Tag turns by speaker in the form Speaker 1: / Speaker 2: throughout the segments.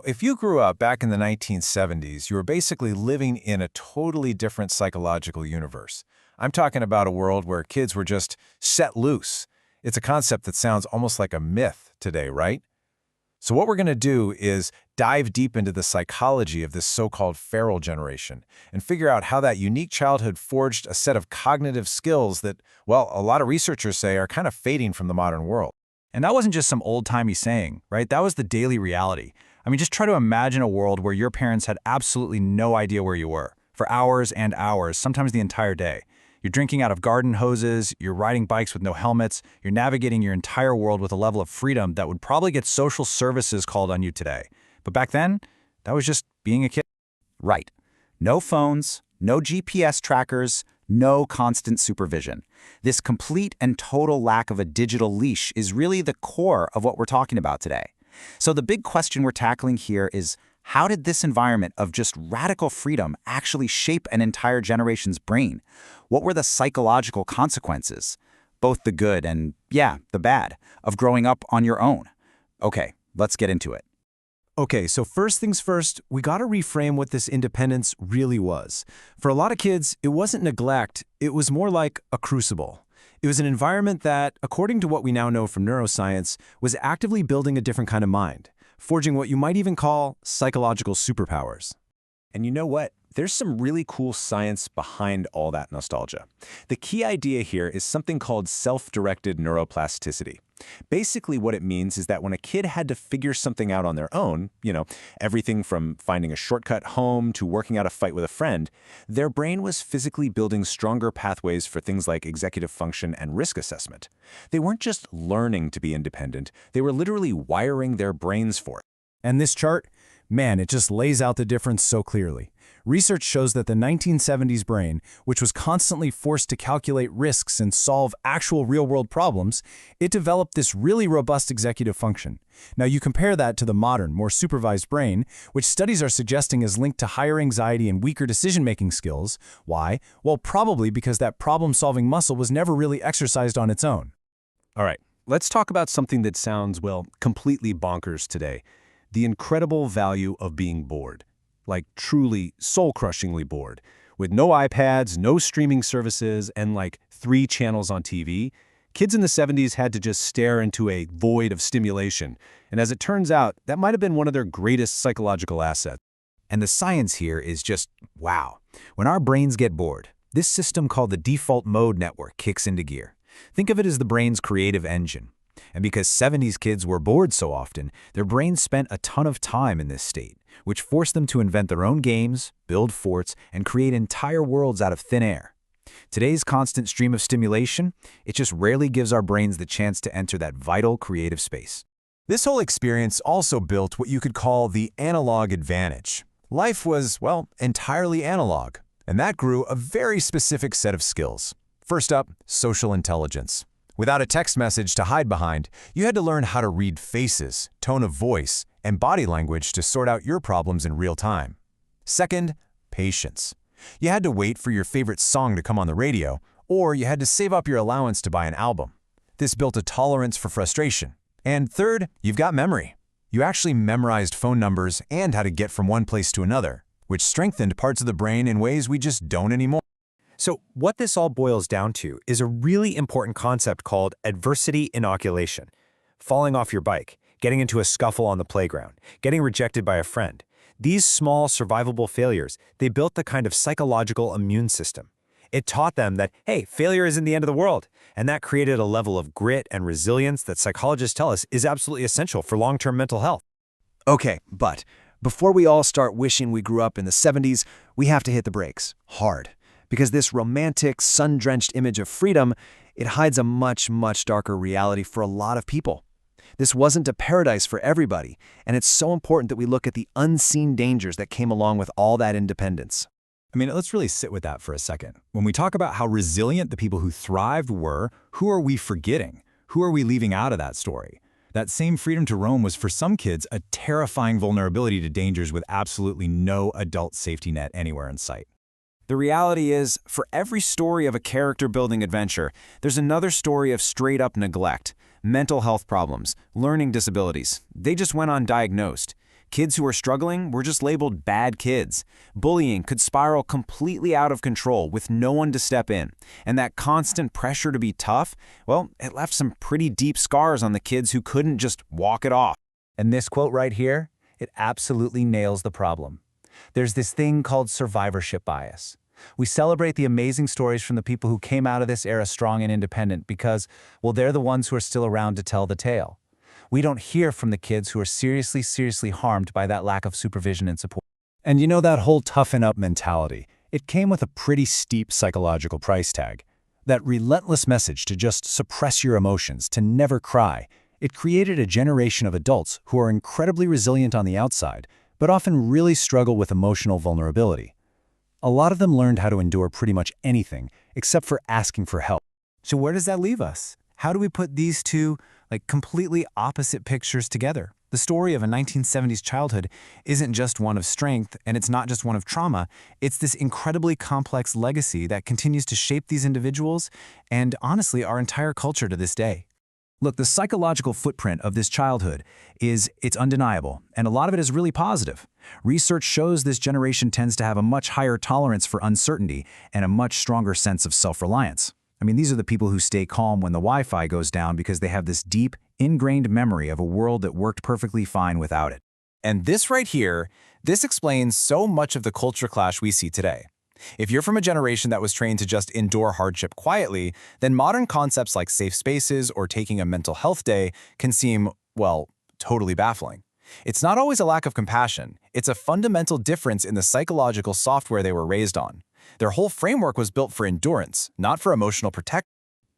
Speaker 1: If you grew up back in the 1970s, you were basically living in a totally different psychological universe. I'm talking about a world where kids were just set loose. It's a concept that sounds almost like a myth today, right? So what we're going to do is dive deep into the psychology of this so-called feral generation and figure out how that unique childhood forged a set of cognitive skills that, well, a lot of researchers say are kind of fading from the modern world.
Speaker 2: And that wasn't just some old-timey saying, right? That was the daily reality. I mean, just try to imagine a world where your parents had absolutely no idea where you were, for hours and hours, sometimes the entire day. You're drinking out of garden hoses, you're riding bikes with no helmets, you're navigating your entire world with a level of freedom that would probably get social services called on you today. But back then, that was just being a kid.
Speaker 3: Right. No phones, no GPS trackers, no constant supervision. This complete and total lack of a digital leash is really the core of what we're talking about today. So the big question we're tackling here is, how did this environment of just radical freedom actually shape an entire generation's brain? What were the psychological consequences, both the good and, yeah, the bad, of growing up on your own? Okay, let's get into it.
Speaker 4: Okay, so first things first, we gotta reframe what this independence really was. For a lot of kids, it wasn't neglect, it was more like a crucible. It was an environment that, according to what we now know from neuroscience, was actively building a different kind of mind, forging what you might even call psychological superpowers.
Speaker 1: And you know what? There's some really cool science behind all that nostalgia. The key idea here is something called self-directed neuroplasticity. Basically, what it means is that when a kid had to figure something out on their own, everything from finding a shortcut home to working out a fight with a friend, their brain was physically building stronger pathways for things like executive function and risk assessment. They weren't just learning to be independent, they were literally wiring their brains for it.
Speaker 4: And this chart, man, it just lays out the difference so clearly. Research shows that the 1970s brain, which was constantly forced to calculate risks and solve actual real-world problems, it developed this really robust executive function. Now you compare that to the modern, more supervised brain, which studies are suggesting is linked to higher anxiety and weaker decision-making skills. Why? Well, probably because that problem-solving muscle was never really exercised on its own.
Speaker 1: All right, let's talk about something that sounds, well, completely bonkers today. The incredible value of being bored. Like truly soul-crushingly bored, with no iPads, no streaming services, and like 3 channels on TV. Kids in the 70s had to just stare into a void of stimulation, and as it turns out, that might have been one of their greatest psychological assets.
Speaker 2: And the science here is just, wow. When our brains get bored, this system called the default mode network kicks into gear. Think of it as the brain's creative engine. And because 70s kids were bored so often, their brains spent a ton of time in this state, which forced them to invent their own games, build forts, and create entire worlds out of thin air. Today's constant stream of stimulation, it just rarely gives our brains the chance to enter that vital creative space.
Speaker 4: This whole experience also built what you could call the analog advantage. Life was, well, entirely analog, and that grew a very specific set of skills. First up, social intelligence. Without a text message to hide behind, you had to learn how to read faces, tone of voice, and body language to sort out your problems in real time. Second, patience. You had to wait for your favorite song to come on the radio, or you had to save up your allowance to buy an album. This built a tolerance for frustration. And third, you've got memory. You actually memorized phone numbers and how to get from one place to another, which strengthened parts of the brain in ways we just don't anymore.
Speaker 5: So what this all boils down to is a really important concept called adversity inoculation. Falling off your bike, getting into a scuffle on the playground, getting rejected by a friend. These small, survivable failures, they built the kind of psychological immune system. It taught them that, hey, failure isn't the end of the world, and that created a level of grit and resilience that psychologists tell us is absolutely essential for long-term mental health.
Speaker 4: Okay, but before we all start wishing we grew up in the 70s, we have to hit the brakes, hard. Because this romantic, sun-drenched image of freedom, it hides a much, much darker reality for a lot of people. This wasn't a paradise for everybody, and it's so important that we look at the unseen dangers that came along with all that independence.
Speaker 2: I mean, let's really sit with that for a second. When we talk about how resilient the people who thrived were, who are we forgetting? Who are we leaving out of that story? That same freedom to roam was for some kids a terrifying vulnerability to dangers with absolutely no adult safety net anywhere in sight.
Speaker 4: The reality is, for every story of a character-building adventure, there's another story of straight-up neglect, mental health problems, learning disabilities. They just went undiagnosed.
Speaker 3: Kids who were struggling were just labeled bad kids. Bullying could spiral completely out of control with no one to step in. And that constant pressure to be tough, well, it left some pretty deep scars on the kids who couldn't just walk it off.
Speaker 1: And this quote right here, it absolutely nails the problem. There's this thing called survivorship bias. We celebrate the amazing stories from the people who came out of this era strong and independent because, well, they're the ones who are still around to tell the tale. We don't hear from the kids who are seriously harmed by that lack of supervision and support.
Speaker 5: And you know that whole toughen up mentality, it came with a pretty steep psychological price tag. That relentless message to just suppress your emotions, to never cry, it created a generation of adults who are incredibly resilient on the outside, but often really struggle with emotional vulnerability. A lot of them learned how to endure pretty much anything, except for asking for help. So where does that leave us? How do we put these two, completely opposite pictures together? The story of a 1970s childhood isn't just one of strength, and it's not just one of trauma. It's this incredibly complex legacy that continues to shape these individuals and, honestly, our entire culture to this day. Look, the psychological footprint of this childhood it's undeniable, and a lot of it is really positive. Research shows this generation tends to have a much higher tolerance for uncertainty and a much stronger sense of self-reliance. I mean, these are the people who stay calm when the Wi-Fi goes down because they have this deep, ingrained memory of a world that worked perfectly fine without it.
Speaker 2: And this right here, this explains so much of the culture clash we see today. If you're from a generation that was trained to just endure hardship quietly, then modern concepts like safe spaces or taking a mental health day can seem, well, totally baffling. It's not always a lack of compassion. It's a fundamental difference in the psychological software they were raised on. Their whole framework was built for endurance, not for emotional protection.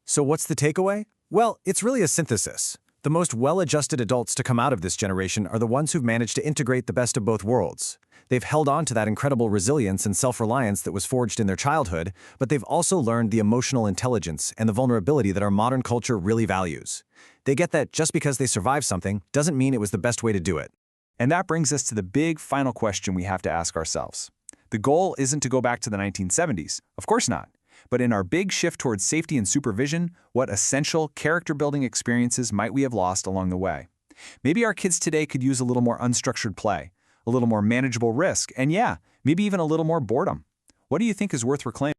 Speaker 5: So what's the takeaway? Well, it's really a synthesis. The most well-adjusted adults to come out of this generation are the ones who've managed to integrate the best of both worlds. They've held on to that incredible resilience and self-reliance that was forged in their childhood, but they've also learned the emotional intelligence and the vulnerability that our modern culture really values. They get that just because they survived something doesn't mean it was the best way to do it.
Speaker 6: And that brings us to the big final question we have to ask ourselves. The goal isn't to go back to the 1970s, of course not. But in our big shift towards safety and supervision, what essential character-building experiences might we have lost along the way? Maybe our kids today could use a little more unstructured play, a little more manageable risk, and yeah, maybe even a little more boredom. What do you think is worth reclaiming?